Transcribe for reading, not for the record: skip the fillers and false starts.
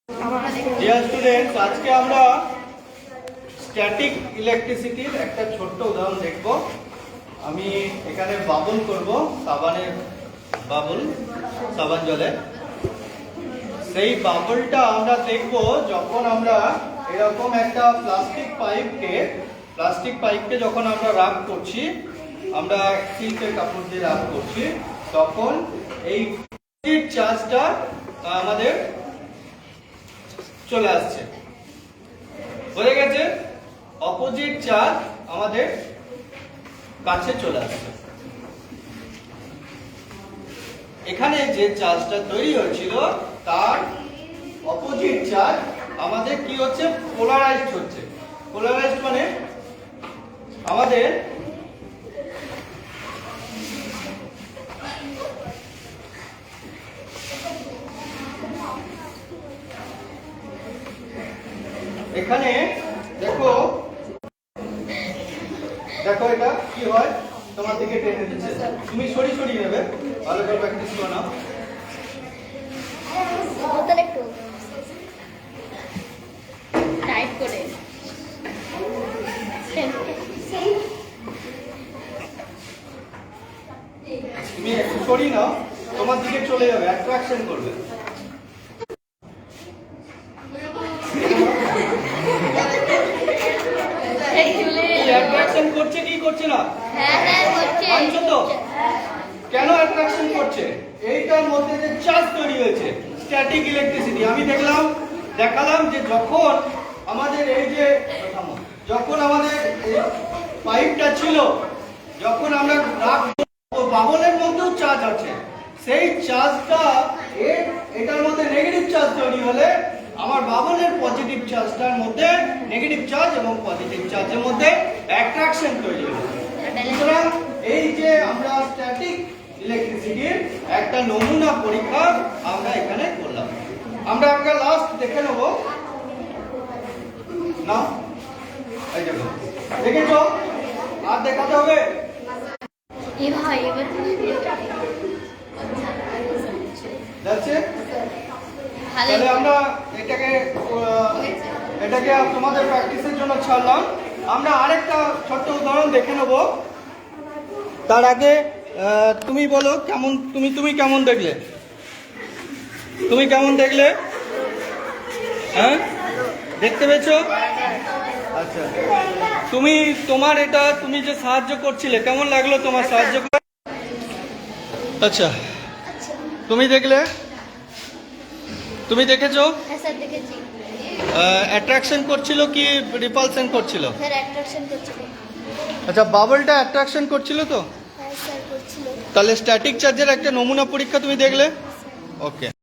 Dear students, আজকে আমরা static ইলেকট্রিসিটির একটা ছোট্ট উদাহরণ দেখব। আমি এখানে বাবল করব, সাবানের বাবল, সাবান জলে। সেই বাবলটা আমরা দেখব যখন আমরা এরকম একটা প্লাস্টিক পাইপকে যখন আমরা রাব করছি, আমরা সিল্কের কাপড় দিয়ে রাব করছি, তখন এই চার্জটা আমাদের চলে আসছে। হয়ে গেছে, অপোজিট চার্জ আমাদের কাছে চলে আসছে। এখানে যে চার্জটা তৈরি হয়েছিল তার অপোজিট চার্জ আমাদের কি হচ্ছে, পোলারাইজড হচ্ছে। পোলারাইজড মানে আমাদের এখানে দেখো এটা কি হয়, তোমার দিকে টেনে দিচ্ছে। তুমি সরিয়ে নেবে, ভালো করে প্র্যাকটিস করো না। টাইট করে তুমি একটু সরিয়ে নাও, তোমার দিকে চলে যাবে, অ্যাট্রাকশন করবে। অ্যাট্রাকশন করছে কি করছে না? আনছো তো? কেন অ্যাট্রাকশন করছে? এইটার মধ্যে যে চার্জ তৈরি হয়েছে, স্ট্যাটিক ইলেকট্রিসিটি। আমি দেখালাম যে যখন আমাদের পাইপটা ছিল, যখন আমরা বাবলের মধ্যেও চার্জ আছে, সেই চার্জটা এটার মধ্যে নেগেটিভ চার্জ তৈরি হলে আমার বাবলের পজিটিভ চার্জটার মধ্যে নেগেটিভ চার্জ এবং পজিটিভ চার্জের মধ্যে অ্যাট্রাকশন তৈরি হবে। সুতরাং এই যে আমরা স্ট্যাটিক ইলেকট্রিসিটির একটা নমুনা পরীক্ষা আমরা এখানে করলাম। আমরা একটা লাস্ট দেখে নেব না, এই দেখো, দেখেছো? আর দেখাতে হবে? যাচ্ছে? তাহলে আমরা এটাকে তোমাদের প্র্যাকটিসের জন্য ছাড়লাম। আমরা আরেকটা ছোট্ট উদাহরণ দেখে নেব। তার আগে তুমি বলো তুমি কেমন দেখলে? তুমি কেমন দেখলে? হ্যাঁ, দেখতে পেয়েছো? আচ্ছা, তুমি যে সাহায্য করছিলে, কেমন লাগলো তোমার সাহায্য করে? আচ্ছা, তুমি দেখলে? তুমি দেখেছো? হ্যাঁ স্যার, দেখেছি। অ্যাট্রাকশন করছিল কি রিপালশন করছিল? স্যার অ্যাট্রাকশন করছিল। আচ্ছা, বাবলটা অ্যাট্রাকশন করছিল তো? হ্যাঁ স্যার, করছিল। তাহলে স্ট্যাটিক চার্জের একটা নমুনা পরীক্ষা তুমি দেখলে? ওকে।